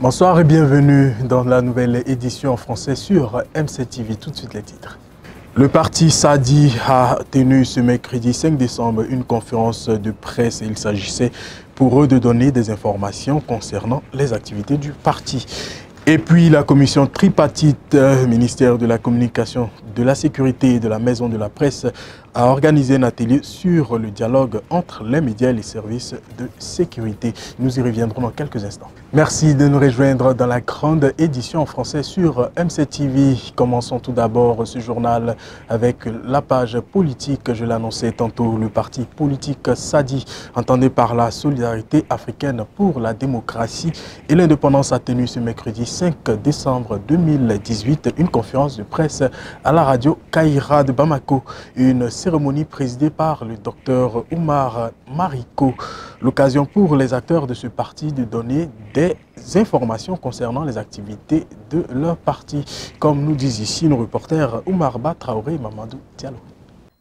Bonsoir et bienvenue dans la nouvelle édition en français sur MC-TV. Tout de suite les titres. Le parti SADI a tenu ce mercredi 5 décembre une conférence de presse. Il s'agissait pour eux de donner des informations concernant les activités du parti. Et puis la commission tripartite, ministère de la Communication, de la Sécurité et de la Maison de la Presse a organisé un atelier sur le dialogue entre les médias et les services de sécurité. Nous y reviendrons dans quelques instants. Merci de nous rejoindre dans la grande édition en français sur MC-TV. Commençons tout d'abord ce journal avec la page politique. Je l'annonçais tantôt, le parti politique SADI, entendé par la Solidarité africaine pour la démocratie et l'indépendance, a tenu ce mercredi 5 décembre 2018 une conférence de presse à la radio Kaira de Bamako. Une cérémonie présidée par le docteur Oumar Mariko. L'occasion pour les acteurs de ce parti de donner des informations concernant les activités de leur parti. Comme nous disent ici nos reporters Oumar Ba Traoré et Mamadou Diallo.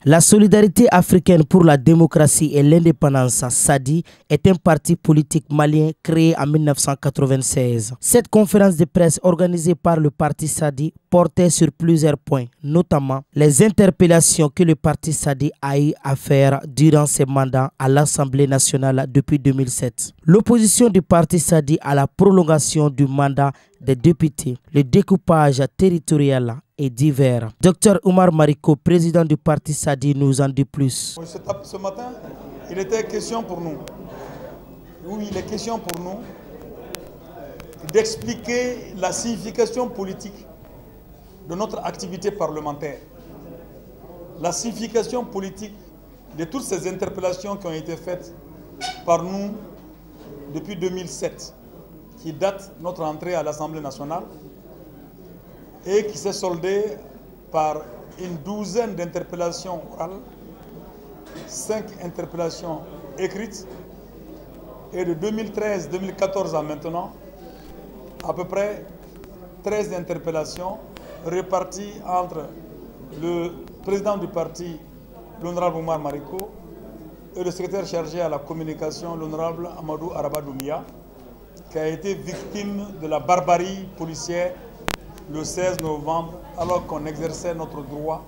La Solidarité africaine pour la démocratie et l'indépendance, SADI, est un parti politique malien créé en 1996. Cette conférence de presse organisée par le parti SADI portait sur plusieurs points, notamment les interpellations que le parti SADI a eu à faire durant ses mandats à l'Assemblée nationale depuis 2007. L'opposition du parti SADI à la prolongation du mandat des députés, le découpage territorial et divers. Dr Oumar Mariko, président du parti SADI, nous en dit plus. Ce matin, il était question pour nous, oui, il est question pour nous d'expliquer la signification politique de notre activité parlementaire, la signification politique de toutes ces interpellations qui ont été faites par nous depuis 2007, qui date notre entrée à l'Assemblée nationale, et qui s'est soldée par une douzaine d'interpellations orales, 5 interpellations écrites, et de 2013-2014 à maintenant, à peu près 13 interpellations réparties entre le président du parti, l'honorable Oumar Mariko, et le secrétaire chargé à la communication, l'honorable Amadou Arabadoumia, qui a été victime de la barbarie policière le 16 novembre, alors qu'on exerçait notre droit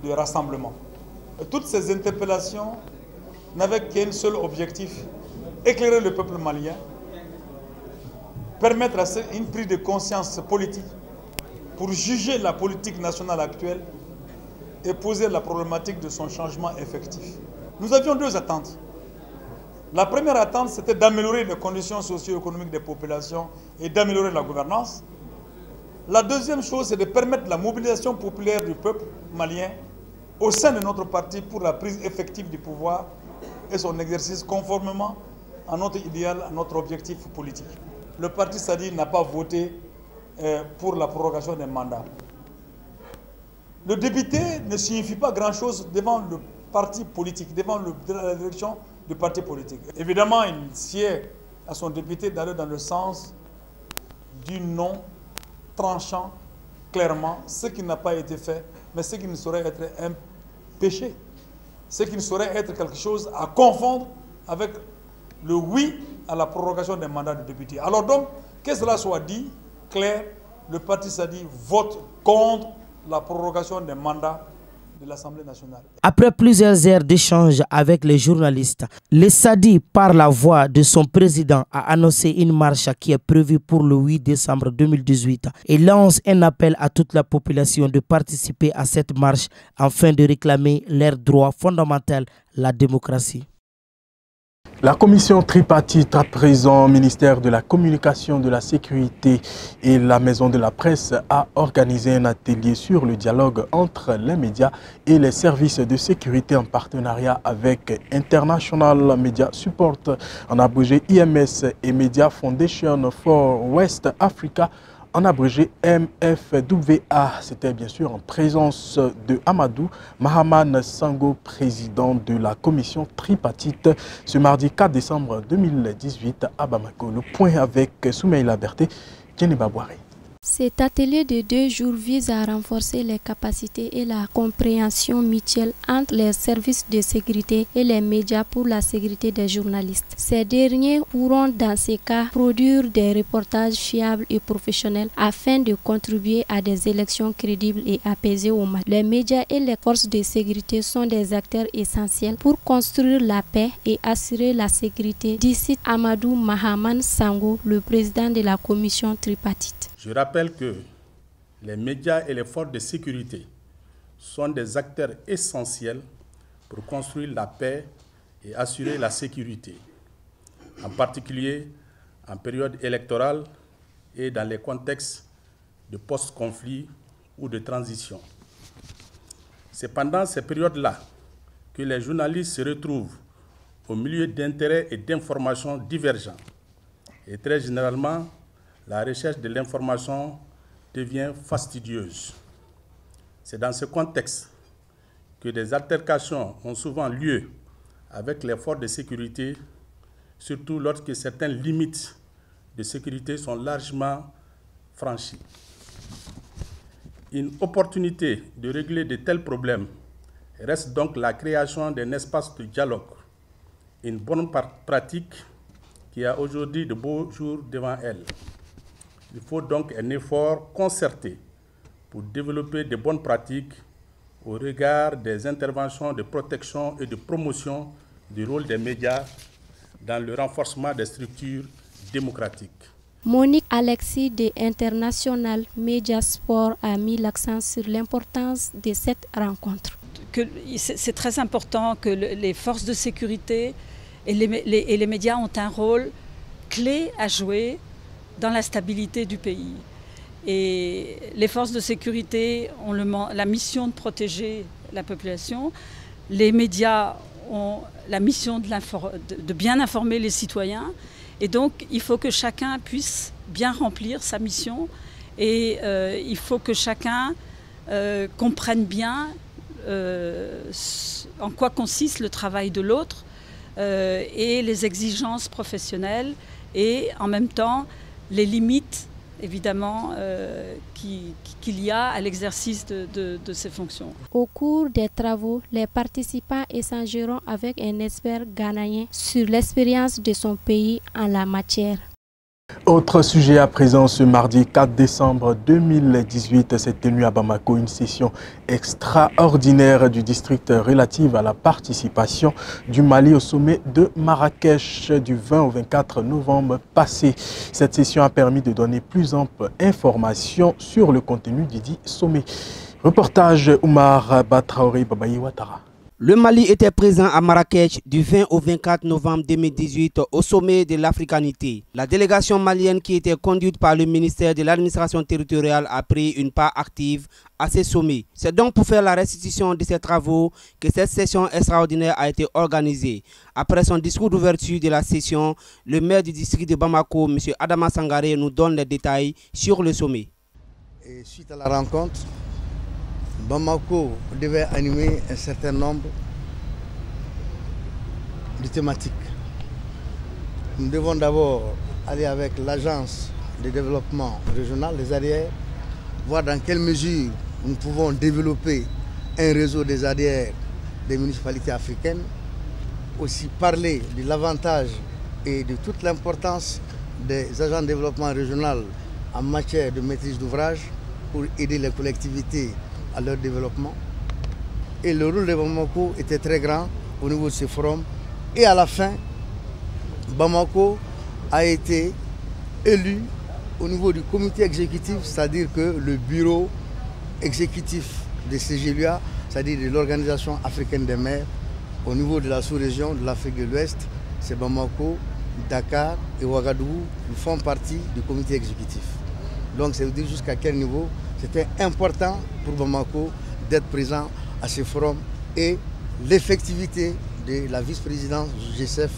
de rassemblement. Et toutes ces interpellations n'avaient qu'un seul objectif, éclairer le peuple malien, permettre une prise de conscience politique pour juger la politique nationale actuelle et poser la problématique de son changement effectif. Nous avions 2 attentes. La première attente, c'était d'améliorer les conditions socio-économiques des populations et d'améliorer la gouvernance. La deuxième chose, c'est de permettre la mobilisation populaire du peuple malien au sein de notre parti pour la prise effective du pouvoir et son exercice conformément à notre idéal, à notre objectif politique. Le parti SADI n'a pas voté pour la prorogation des mandats. Le député ne signifie pas grand-chose devant le parti politique, devant la direction du parti politique. Évidemment, il sied à son député d'aller dans le sens du non tranchant clairement ce qui n'a pas été fait, mais ce qui ne saurait être un péché, ce qui ne saurait être quelque chose à confondre avec le oui à la prorogation des mandats de députés. Alors donc, que cela soit dit, clair, le parti SADI vote contre la prorogation des mandats de l'Assemblée nationale. Après plusieurs heures d'échanges avec les journalistes, le SADI, par la voix de son président, a annoncé une marche qui est prévue pour le 8 décembre 2018 et lance un appel à toute la population de participer à cette marche afin de réclamer leur droit fondamental, la démocratie. La commission tripartite à présent, ministère de la Communication, de la Sécurité et la Maison de la Presse, a organisé un atelier sur le dialogue entre les médias et les services de sécurité en partenariat avec International Media Support, en abrégé IMS, et Media Foundation for West Africa, en abrégé MFWA. C'était bien sûr en présence de Amadou Mahaman Sango, président de la commission tripartite, ce mardi 4 décembre 2018 à Bamako. Le point avec Soumeïla Berté, Jenny Babouari. Cet atelier de 2 jours vise à renforcer les capacités et la compréhension mutuelle entre les services de sécurité et les médias pour la sécurité des journalistes. Ces derniers pourront dans ces cas produire des reportages fiables et professionnels afin de contribuer à des élections crédibles et apaisées au Mali. Les médias et les forces de sécurité sont des acteurs essentiels pour construire la paix et assurer la sécurité, dit Amadou Mahaman Sango, le président de la commission tripartite. Je rappelle que les médias et les forces de sécurité sont des acteurs essentiels pour construire la paix et assurer la sécurité, en particulier en période électorale et dans les contextes de post-conflit ou de transition. C'est pendant ces périodes-là que les journalistes se retrouvent au milieu d'intérêts et d'informations divergents. Et très généralement, la recherche de l'information devient fastidieuse. C'est dans ce contexte que des altercations ont souvent lieu avec les forces de sécurité, surtout lorsque certaines limites de sécurité sont largement franchies. Une opportunité de régler de tels problèmes reste donc la création d'un espace de dialogue, une bonne pratique qui a aujourd'hui de beaux jours devant elle. Il faut donc un effort concerté pour développer de bonnes pratiques au regard des interventions de protection et de promotion du rôle des médias dans le renforcement des structures démocratiques. Monique Alexis de International Media Sport a mis l'accent sur l'importance de cette rencontre. C'est très important que les forces de sécurité et les médias ont un rôle clé à jouer dans la stabilité du pays. Et les forces de sécurité ont la mission de protéger la population. Les médias ont la mission de bien informer les citoyens. Et donc, il faut que chacun puisse bien remplir sa mission. Et il faut que chacun comprenne bien en quoi consiste le travail de l'autre et les exigences professionnelles et en même temps les limites, évidemment, qu'il y a à l'exercice de ces fonctions. Au cours des travaux, les participants échangeront avec un expert ghanéen sur l'expérience de son pays en la matière. Autre sujet à présent, ce mardi 4 décembre 2018 s'est tenue à Bamako une session extraordinaire du district relative à la participation du Mali au sommet de Marrakech du 20 au 24 novembre passé. Cette session a permis de donner plus ample information sur le contenu du dit sommet. Reportage Oumar Batraoré Babayi Ouattara. Le Mali était présent à Marrakech du 20 au 24 novembre 2018 au sommet de l'africanité. La délégation malienne qui était conduite par le ministère de l'administration territoriale a pris une part active à ces sommets. C'est donc pour faire la restitution de ces travaux que cette session extraordinaire a été organisée. Après son discours d'ouverture de la session, le maire du district de Bamako, M. Adama Sangaré, nous donne les détails sur le sommet. Et suite à la rencontre, Bamako devait animer un certain nombre de thématiques. Nous devons d'abord aller avec l'agence de développement régional, les ADR, voir dans quelle mesure nous pouvons développer un réseau des ADR des municipalités africaines, aussi parler de l'avantage et de toute l'importance des agents de développement régional en matière de maîtrise d'ouvrage pour aider les collectivités à leur développement. Et le rôle de Bamako était très grand au niveau de ce forum. Et à la fin, Bamako a été élu au niveau du comité exécutif, c'est-à-dire que le bureau exécutif de CGLUA, c'est-à-dire de l'Organisation africaine des mers, au niveau de la sous-région de l'Afrique de l'Ouest, c'est Bamako, Dakar et Ouagadougou qui font partie du comité exécutif. Donc ça veut dire jusqu'à quel niveau c'était important pour Bamako d'être présent à ce forum et l'effectivité de la vice-présidence du G7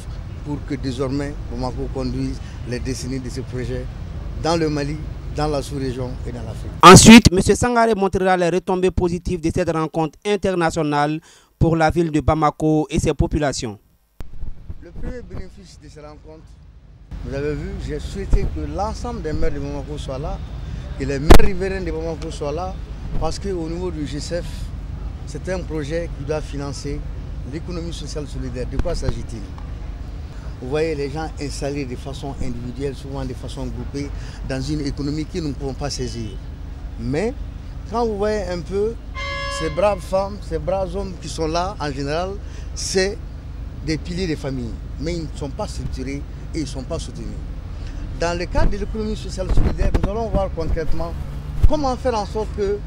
pour que désormais Bamako conduise les décennies de ce projet dans le Mali, dans la sous-région et dans l'Afrique. Ensuite, M. Sangaré montrera les retombées positives de cette rencontre internationale pour la ville de Bamako et ses populations. Le premier bénéfice de cette rencontre, vous avez vu, j'ai souhaité que l'ensemble des maires de Bamako soient là, et les maires riverains de Bamako soient là, parce qu'au niveau du GCF, c'est un projet qui doit financer l'économie sociale solidaire. De quoi s'agit-il? Vous voyez les gens installés de façon individuelle, souvent de façon groupée, dans une économie que nous ne pouvons pas saisir. Mais quand vous voyez un peu ces braves femmes, ces braves hommes qui sont là, en général, c'est des piliers de famille. Mais ils ne sont pas structurés et ils ne sont pas soutenus. Dans le cadre de l'économie sociale solidaire, nous allons voir concrètement comment faire en sorte que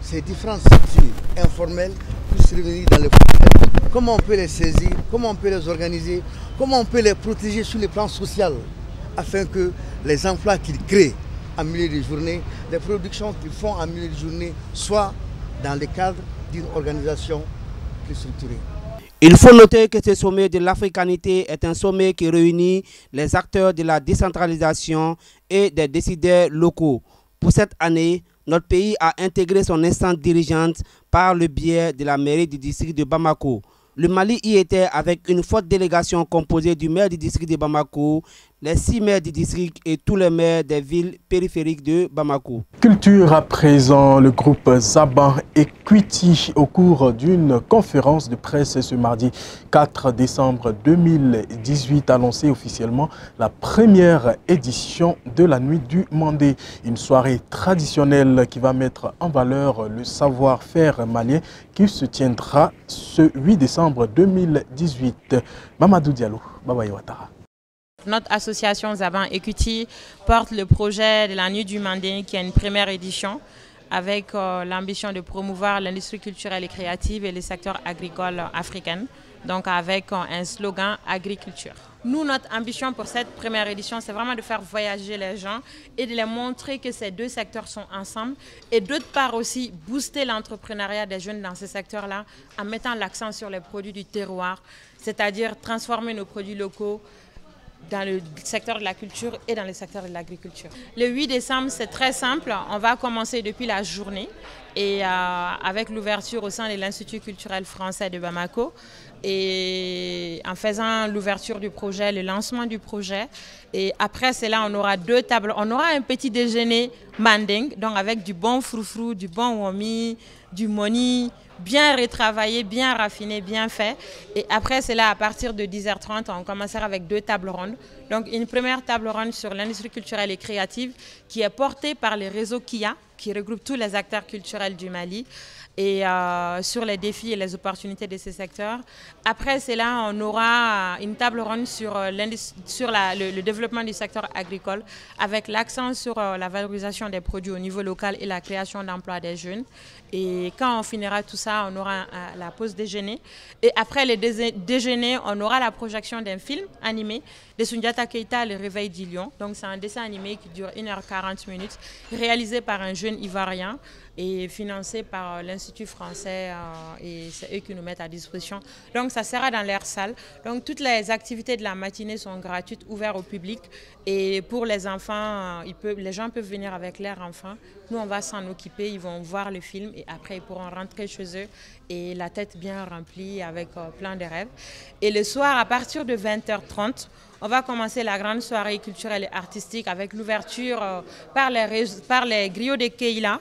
ces différentes structures informelles puissent revenir dans le projet. Comment on peut les saisir, comment on peut les organiser, comment on peut les protéger sur le plan social, afin que les emplois qu'ils créent en milieu de journée, les productions qu'ils font en milieu de journée, soient dans le cadre d'une organisation plus structurée. Il faut noter que ce sommet de l'africanité est un sommet qui réunit les acteurs de la décentralisation et des décideurs locaux. Pour cette année, notre pays a intégré son instance dirigeante par le biais de la mairie du district de Bamako. Le Mali y était avec une forte délégation composée du maire du district de Bamako, les 6 maires du district et tous les maires des villes périphériques de Bamako. Culture à présent, le groupe Zaban Equity au cours d'une conférence de presse ce mardi 4 décembre 2018 a lancé officiellement la première édition de la Nuit du Mandé, une soirée traditionnelle qui va mettre en valeur le savoir-faire malien qui se tiendra ce 8 décembre 2018. Mamadou Diallo, Baba Ouattara. Notre association Zaban Equity porte le projet de la Nuit du Mandé qui est une première édition avec l'ambition de promouvoir l'industrie culturelle et créative et les secteurs agricoles africains, donc avec un slogan agriculture. Nous, notre ambition pour cette première édition, c'est vraiment de faire voyager les gens et de les montrer que ces deux secteurs sont ensemble et d'autre part aussi booster l'entrepreneuriat des jeunes dans ces secteurs-là en mettant l'accent sur les produits du terroir, c'est-à-dire transformer nos produits locaux dans le secteur de la culture et dans le secteur de l'agriculture. Le 8 décembre, c'est très simple. On va commencer depuis la journée et avec l'ouverture au sein de l'Institut culturel français de Bamako et en faisant l'ouverture du projet, le lancement du projet. Et après cela, on aura 2 tables. On aura un petit déjeuner manding, donc avec du bon froufrou, du bon womi, du moni, bien retravaillé, bien raffiné, bien fait. Et après cela, à partir de 10h30, on commencera avec 2 tables rondes. Donc une première table ronde sur l'industrie culturelle et créative qui est portée par le réseau KIA, qui regroupe tous les acteurs culturels du Mali, et sur les défis et les opportunités de ces secteurs. Après cela, on aura une table ronde sur le développement du secteur agricole avec l'accent sur la valorisation des produits au niveau local et la création d'emplois des jeunes. Et quand on finira tout ça, on aura la pause déjeuner. Et après le déjeuner, on aura la projection d'un film animé de Sundiata Keita, Le Réveil du Lion. Donc c'est un dessin animé qui dure 1h40 minutes, réalisé par un jeune Ivoirien et financé par l'Institut français et c'est eux qui nous mettent à disposition. Donc ça sera dans leur salle. Donc toutes les activités de la matinée sont gratuites, ouvertes au public et pour les enfants, les gens peuvent venir avec leurs enfants. Nous on va s'en occuper, ils vont voir le film et après ils pourront rentrer chez eux et la tête bien remplie avec plein de rêves. Et le soir à partir de 20h30, on va commencer la grande soirée culturelle et artistique avec l'ouverture par les griots de Keila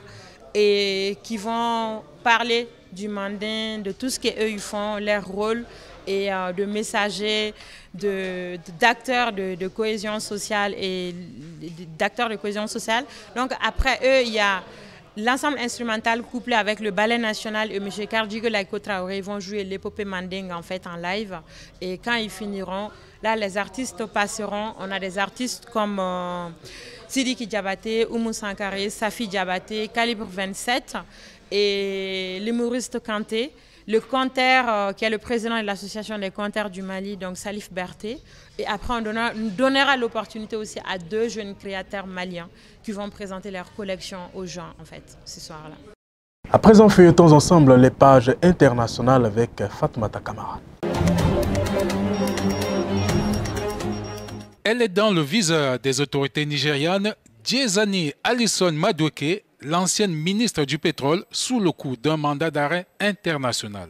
et qui vont parler du mandin, de tout ce qu'eux ils font, leur rôle et de messagers, d'acteurs de cohésion sociale et d'acteurs de cohésion sociale. Donc après eux, il y a l'ensemble instrumental couplé avec le ballet national et M. Kardjigo Laiko Traoré vont jouer l'épopée manding en fait en live. Et quand ils finiront, là les artistes passeront. On a des artistes comme Sidiki Diabaté, Oumou Sankaré, Safi Diabaté, Calibre 27 et l'humoriste Kanté. Le conteur qui est le président de l'association des conteurs du Mali, donc Salif Berté. Et après, on donnera l'opportunité aussi à 2 jeunes créateurs maliens qui vont présenter leur collection aux gens, en fait, ce soir-là. À présent, feuilletons ensemble les pages internationales avec Fatoumata Kamara. Elle est dans le viseur des autorités nigérianes. Diezani Alison Madueke, l'ancienne ministre du pétrole, sous le coup d'un mandat d'arrêt international.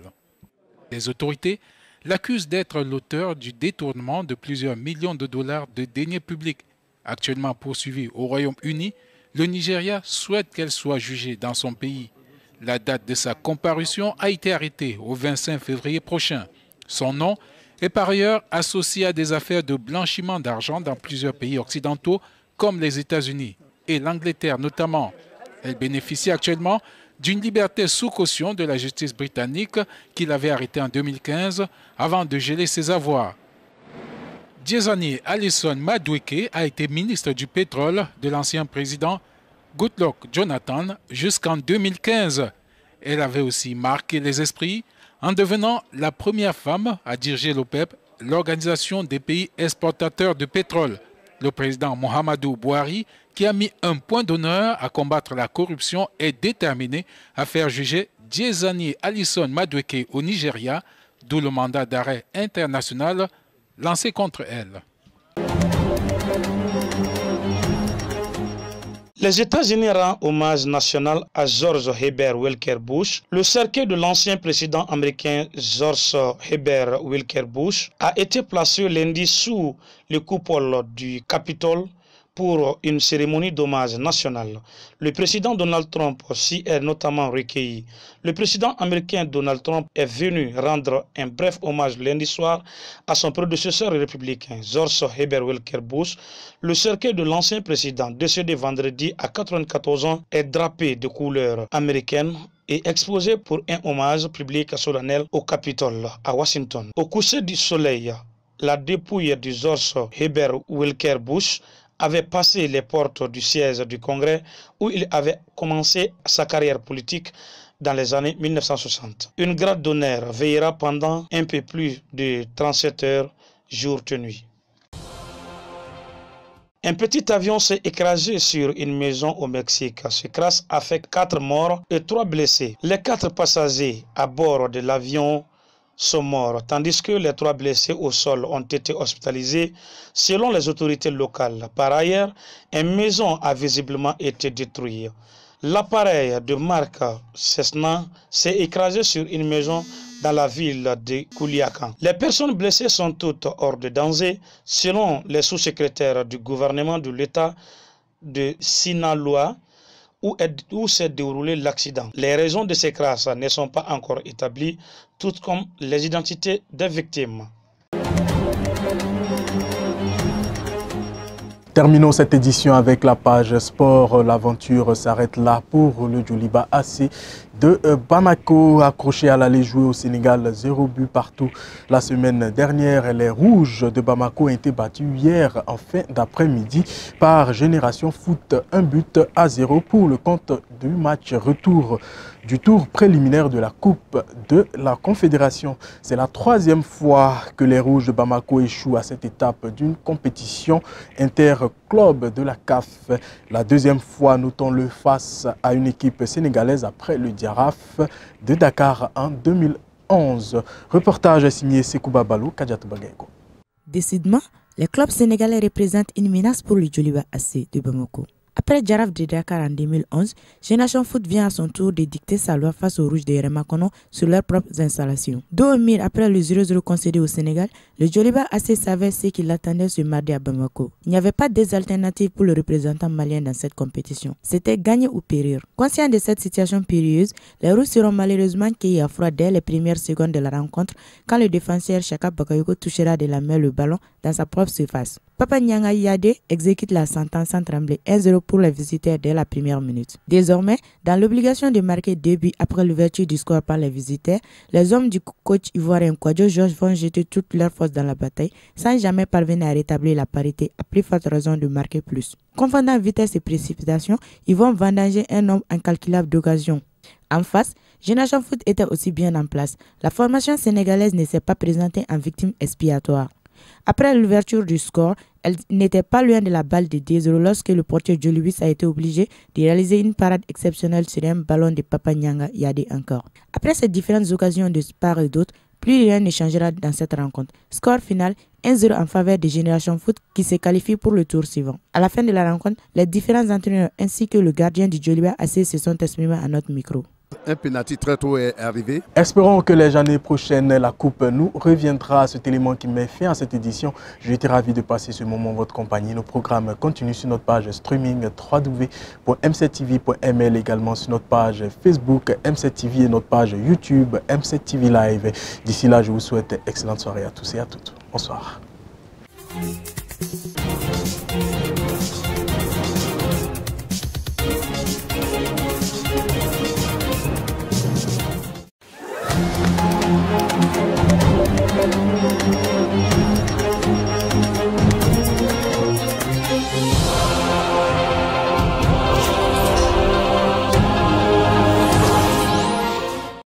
Les autorités l'accusent d'être l'auteur du détournement de plusieurs millions de dollars de deniers publics. Actuellement poursuivi au Royaume-Uni, le Nigeria souhaite qu'elle soit jugée dans son pays. La date de sa comparution a été arrêtée au 25 février prochain. Son nom est par ailleurs associé à des affaires de blanchiment d'argent dans plusieurs pays occidentaux comme les États-Unis et l'Angleterre notamment. Elle bénéficie actuellement d'une liberté sous caution de la justice britannique qui l'avait arrêtée en 2015 avant de geler ses avoirs. Diezani Alison Madueke a été ministre du pétrole de l'ancien président Goodluck Jonathan jusqu'en 2015. Elle avait aussi marqué les esprits en devenant la première femme à diriger l'OPEP, l'organisation des pays exportateurs de pétrole. Le président Muhammadu Buhari, qui a mis un point d'honneur à combattre la corruption, est déterminé à faire juger Diezani Alison Madueke au Nigeria, d'où le mandat d'arrêt international lancé contre elle. Les États-Unis rendent hommage national à George Herbert Walker Bush. Le cercueil de l'ancien président américain George Herbert Walker Bush a été placé lundi sous le coupole du Capitole pour une cérémonie d'hommage national. Le président Donald Trump s'y est notamment recueilli. Le président américain Donald Trump est venu rendre un bref hommage lundi soir à son prédécesseur républicain George Herbert Walker Bush. Le cercueil de l'ancien président, décédé vendredi à 94 ans, est drapé de couleurs américaines et exposé pour un hommage public solennel au Capitole à Washington. Au coucher du soleil, la dépouille de George Herbert Walker Bush avait passé les portes du siège du Congrès où il avait commencé sa carrière politique dans les années 1960. Une grade d'honneur veillera pendant un peu plus de 37 heures, jour et nuit. Un petit avion s'est écrasé sur une maison au Mexique. Ce crash a fait 4 morts et 3 blessés. Les 4 passagers à bord de l'avion sont morts, tandis que les 3 blessés au sol ont été hospitalisés selon les autorités locales. Par ailleurs, une maison a visiblement été détruite. L'appareil de marque Cessna s'est écrasé sur une maison dans la ville de Culiacán. Les personnes blessées sont toutes hors de danger, selon les sous-secrétaires du gouvernement de l'État de Sinaloa, où s'est déroulé l'accident. Les raisons de ces crashs ne sont pas encore établies, tout comme les identités des victimes. Terminons cette édition avec la page sport. L'aventure s'arrête là pour le Djoliba AC de Bamako, accroché à l'aller jouer au Sénégal, 0 but partout. La semaine dernière, les Rouges de Bamako ont été battus hier en fin d'après-midi par Génération Foot, 1-0 pour le compte du match retour du tour préliminaire de la Coupe de la Confédération. C'est la 3e fois que les Rouges de Bamako échouent à cette étape d'une compétition interclub de la CAF. La 2e fois, notons-le, face à une équipe sénégalaise après le Diaraf de Dakar en 2011. Reportage signé Sekouba Balou, Kadiatou Bagayko. Décidément, les clubs sénégalais représentent une menace pour le Djoliba AC de Bamako. Après Diaraf de Dakar en 2011, Génération Foot vient à son tour de dicter sa loi face aux Rouges de Yeremakono sur leurs propres installations. 2 minutes après le 0-0 concédé au Sénégal, le Djoliba AC savait ce qu'il attendait ce mardi à Bamako. Il n'y avait pas d'alternative pour le représentant malien dans cette compétition. C'était gagner ou périr. Conscient de cette situation périlleuse, les Rouges seront malheureusement cueillis à froid dès les premières secondes de la rencontre quand le défenseur Chaka Bakayoko touchera de la main le ballon dans sa propre surface. Papa Nyanga Yade exécute la sentence sans trembler, 1-0 pour les visiteurs dès la première minute. Désormais, dans l'obligation de marquer 2 buts après l'ouverture du score par les visiteurs, les hommes du coach ivoirien Kwadjo Georges vont jeter toutes leurs forces dans la bataille sans jamais parvenir à rétablir la parité, à plus forte raison de marquer plus. Confondant vitesse et précipitation, ils vont vendanger un nombre incalculable d'occasions. En face, Génération Foot était aussi bien en place. La formation sénégalaise ne s'est pas présentée en victime expiatoire. Après l'ouverture du score, elle n'était pas loin de la balle de 2-0 lorsque le portier Djolibis a été obligé de réaliser une parade exceptionnelle sur un ballon de Papa Nyanga Yade encore. Après ces différentes occasions de part et d'autre, plus rien ne changera dans cette rencontre. Score final 1-0 en faveur de Génération Foot qui se qualifie pour le tour suivant. À la fin de la rencontre, les différents entraîneurs ainsi que le gardien du Djoliba AC se sont exprimés à notre micro. un penalty très tôt est arrivé. Espérons que les années prochaines, la Coupe nous reviendra. Cet élément qui met fin à cette édition. J'ai été ravi de passer ce moment en votre compagnie. Nos programmes continuent sur notre page streaming www.m7tv.ml, également sur notre page Facebook M7TV et notre page YouTube M7TV Live. D'ici là, je vous souhaite excellente soirée à tous et à toutes. Bonsoir.